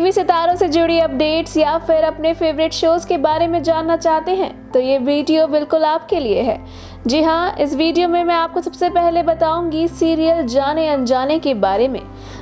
TV सितारों से जुड़ी अपडेट्स या फिर अपने फेवरेट शोज के बारे में जानना चाहते हैं तो ये वीडियो बिल्कुल आपके लिए है। जी हाँ, इस वीडियो में मैं आपको सबसे पहले बताऊंगी सीरियल जाने अनजाने के बारे में।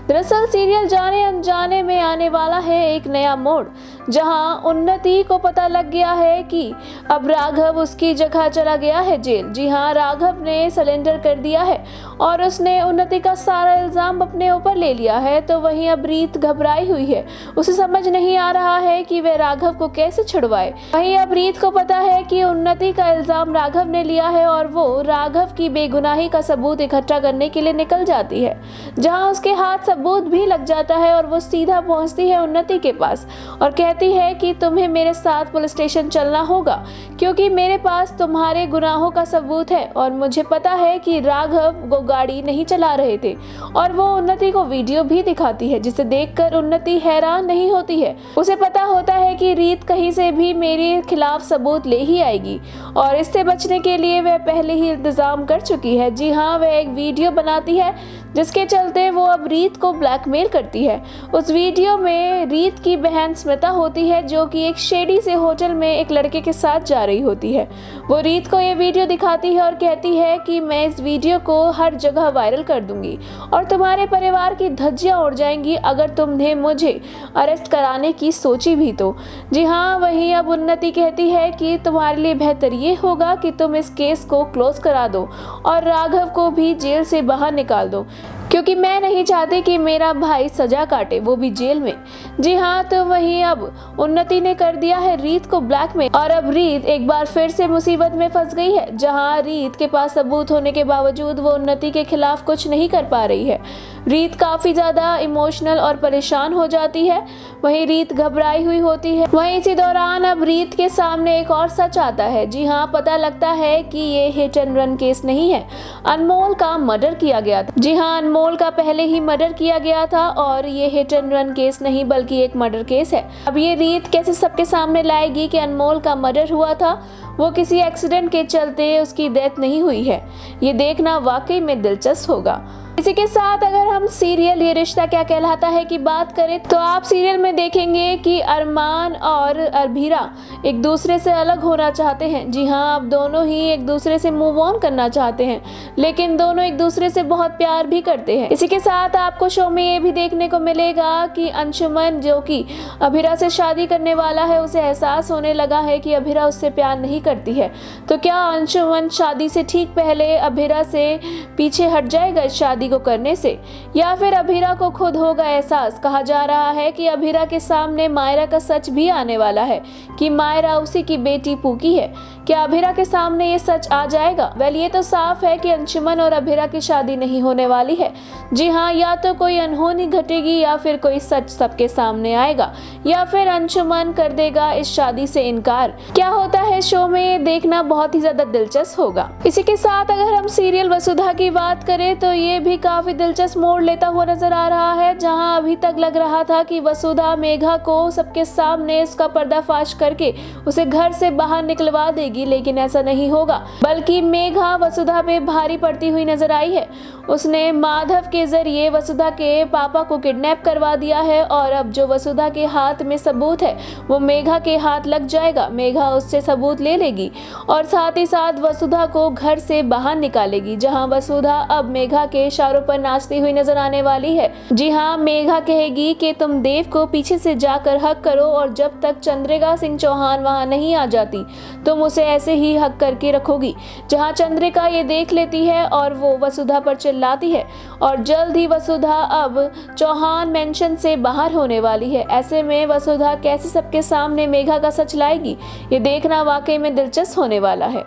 दरअसल सीरियल जाने अनजाने में आने वाला है एक नया मोड़, जहां उन्नति को पता लग गया है कि अब राघव उसकी जगह चला गया है जेल। जी हाँ, राघव ने सरेंडर कर दिया है और उसने उन्नति का सारा इल्जाम अपने ऊपर ले लिया है। तो वहीं अब रीत घबराई हुई है, उसे समझ नहीं आ रहा है कि वह राघव को कैसे छुड़वाए। वहीं अब रीत को पता है कि उन्नति का इल्जाम राघव ने लिया है और वो राघव की बेगुनाही का सबूत इकट्ठा करने के लिए निकल जाती है, जहां उसके हाथ सबूत भी लग जाता है और वो सीधा पहुंचती है उन्नति के पास और कहती है कि तुम्हें मेरे साथ पुलिस स्टेशन चलना होगा क्योंकि मेरे पास तुम्हारे गुनाहों का सबूत है और मुझे पता है कि राघव वो गाड़ी नहीं चला रहे थे। और वो उन्नति को वीडियो भी दिखाती है, जिसे देखकर उन्नति हैरान नहीं होती है। उसे पता होता है कि रीत कहीं से भी मेरे खिलाफ सबूत ले ही आएगी और इससे बचने के लिए वह पहले ही इंतजाम कर चुकी है। जी हाँ, वह एक वीडियो बनाती है जिसके चलते वो अब रीत को ब्लैकमेल करती है। उस वीडियो में रीत की बहन स्मिता होती है, जो कि एक शेडी से होटल में एक लड़के के साथ जा रही होती है। वो रीत को ये वीडियो दिखाती है और कहती है कि मैं इस वीडियो को हर जगह वायरल कर दूंगी और तुम्हारे परिवार की धज्जियां उड़ जाएंगी अगर तुमने मुझे अरेस्ट कराने की सोची भी तो। जी हाँ, वहीं अब उन्नति कहती है कि तुम्हारे लिए बेहतर ये होगा कि तुम इस केस को क्लोज करा दो और राघव को भी जेल से बाहर निकाल दो, क्योंकि मैं नहीं चाहती कि मेरा भाई सजा काटे, वो भी जेल में। जी हाँ, तो वहीं अब उन्नति ने कर दिया है रीत को ब्लैकमेल और अब रीत एक बार फिर से मुसीबत में फंस गई है, जहाँ रीत के पास सबूत होने के बावजूद वो उन्नति के खिलाफ कुछ नहीं कर पा रही है। रीत काफी ज्यादा इमोशनल और परेशान हो जाती है। वहीं रीत घबराई हुई होती है। वहीं इसी दौरान अब रीत के सामने एक और सच आता है। जी हाँ, पता लगता है कि ये हिट एंड रन केस नहीं है, अनमोल का मर्डर किया गया था। जी हाँ, अनमोल का पहले ही मर्डर किया गया था और ये हिट एंड रन केस नहीं बल्कि एक मर्डर केस है। अब ये रीत कैसे सबके सामने लाएगी कि अनमोल का मर्डर हुआ था, वो किसी एक्सीडेंट के चलते उसकी डेथ नहीं हुई है। ये देखना वाकई में दिलचस्प होगा। इसी के साथ अगर हम सीरियल ये रिश्ता क्या कहलाता है की बात करें तो आप सीरियल में देखेंगे कि अरमान और अरबीरा एक दूसरे से अलग होना चाहते हैं। जी हाँ, अब दोनों ही एक दूसरे से मूव ऑन करना चाहते हैं, लेकिन दोनों एक दूसरे से बहुत प्यार भी करते हैं। इसी के साथ आपको शो में ये भी देखने को मिलेगा कि अंशुमन, जो कि अभिरा से शादी करने वाला है, उसे एहसास होने लगा है कि अभिरा उससे प्यार नहीं करती है। तो क्या अंशुमन शादी से ठीक पहले अभिरा से पीछे हट जाएगा इस शादी को करने से, या फिर अभिरा को खुद होगा एहसास? कहा जा रहा है कि अभिरा के सामने मायरा का सच भी आने वाला है कि मायरा उसी की बेटी पूकी है। क्या अभिरा के सामने ये सच आ जाएगा? वेल, ये तो साफ है कि अंशुमन और अभिरा की शादी नहीं होने वाली है। जी हाँ, या तो कोई अनहोनी घटेगी या फिर कोई सच सबके सामने आएगा या फिर अंशुमन कर देगा इस शादी से इनकार। क्या होता है शो में देखना बहुत ही ज्यादा दिलचस्प होगा। इसी के साथ अगर हम सीरियल वसुधा की बात करें तो ये भी काफी दिलचस्प मोड़ लेता हुआ नजर आ रहा है, जहां अभी तक लग रहा था कि वसुधा मेघा को सबके सामने इसका पर्दाफाश करके उसे घर से बाहर निकलवा देगी, लेकिन ऐसा नहीं होगा, बल्कि मेघा वसुधा पे भारी पड़ती हुई नजर आई है। उसने माधव के जरिए वसुधा के पापा को किडनैप करवा दिया है और अब जो वसुधा के हाथ में सबूत है वो मेघा के हाथ लग जाएगा। मेघा उससे सबूत ले लेगी और साथ ही साथ वसुधा को घर से बाहर निकालेगी, जहां वसुधा अब मेघा के इशारों पर नाचती हुई नजर आने वाली है। जी हाँ, मेघा कहेगी कि तुम देव को पीछे से जाकर हक करो और जब तक चंद्रिका सिंह चौहान वहां नहीं आ जाती तुम उसे ऐसे ही हक करके रखोगी। जहां चंद्रिका ये देख लेती है और वो वसुधा पर चिल्लाती है और जल्द ही वसुधा अब चौहान मेंशन से बाहर होने वाली है। ऐसे में वसुधा कैसे सबके सामने मेघा का सच लाएगी, ये देखना वाकई में दिलचस्प होने वाला है।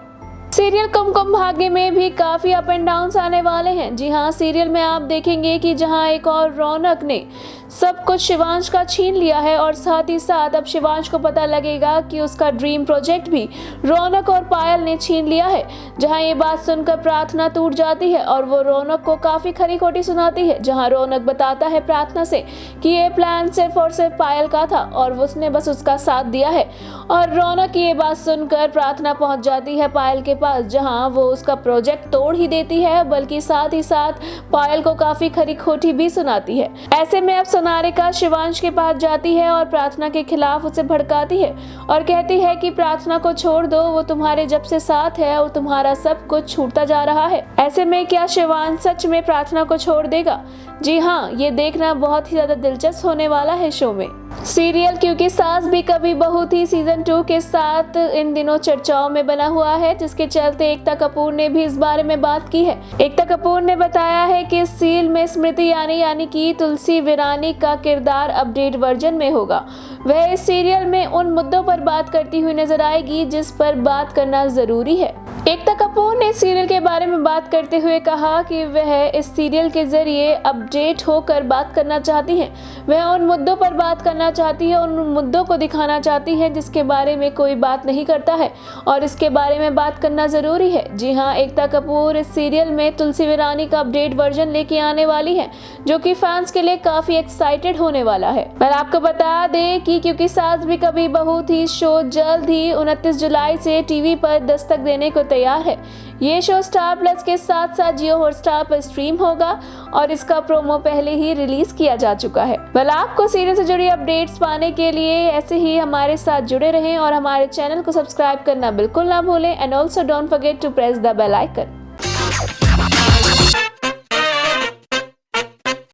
सीरियल कुमकुम भाग्य में भी काफी अप एंड डाउन्स आने वाले हैं। जी हाँ, सीरियल में आप देखेंगे कि जहां एक और रौनक ने सब कुछ शिवांश का छीन लिया है और साथ ही साथ अब शिवांश को पता लगेगा कि उसका ड्रीम प्रोजेक्ट भी रौनक और पायल ने छीन लिया है। जहां ये बात सुनकर प्रार्थना टूट जाती है और वो रौनक को काफी खरी खोटी सुनाती है, जहां रौनक बताता है प्रार्थना से कि ये प्लान सिर्फ और सिर्फ पायल का था और उसने बस उसका साथ दिया है। और रौनक की ये बात सुनकर प्रार्थना पहुंच जाती है पायल के पास, जहां वो उसका प्रोजेक्ट तोड़ ही देती है, बल्कि साथ ही साथ पायल को काफी खरी खोटी भी सुनाती है। ऐसे में अब सोनारिका शिवांश के पास जाती है और प्रार्थना के खिलाफ उसे भड़काती है और कहती है कि प्रार्थना को छोड़ दो, वो तुम्हारे जब से साथ है और तुम्हारा सब कुछ छूटता जा रहा है। ऐसे में क्या शिवांश सच में प्रार्थना को छोड़ देगा? जी हाँ, ये देखना बहुत ही ज्यादा दिलचस्प होने वाला है शो में। सीरियल क्योंकि सास भी कभी बहू थी सीजन 2 के साथ इन दिनों चर्चाओं में बना हुआ है, जिसके चलते एकता कपूर ने भी इस बारे में बात की है। एकता कपूर ने बताया है कि इस सीरियल में स्मृति यानी कि तुलसी वीरानी का किरदार अपडेट वर्जन में होगा। वह इस सीरियल में उन मुद्दों पर बात करती हुई नजर आएगी जिस पर बात करना जरूरी है। एकता कपूर ने सीरियल के बारे में बात करते हुए कहा कि वह इस सीरियल के जरिए अपडेट होकर बात करना चाहती हैं। वह उन मुद्दों पर बात करना चाहती है, उन मुद्दों को दिखाना चाहती है जिसके बारे में कोई बात नहीं करता है और इसके बारे में बात करना जरूरी है। जी हाँ, एकता कपूर इस सीरियल में तुलसी वीरानी का अपडेट वर्जन लेके आने वाली है, जो कि फैंस के लिए काफी एक्साइटेड होने वाला है। पर आपको बता दें कि क्योंकि सास भी कभी बहू थी शो जल्द ही 29 जुलाई से टीवी पर दस्तक देने को तैयार है। ये शो स्टार प्लस के साथ साथ जियो हॉटस्टार पर स्ट्रीम होगा और इसका प्रोमो पहले ही रिलीज किया जा चुका है। भला आपको सीरियल से जुड़ी अपडेट्स पाने के लिए ऐसे ही हमारे साथ जुड़े रहें और हमारे चैनल को सब्सक्राइब करना बिल्कुल ना भूलें। And also don't forget to press the bell icon.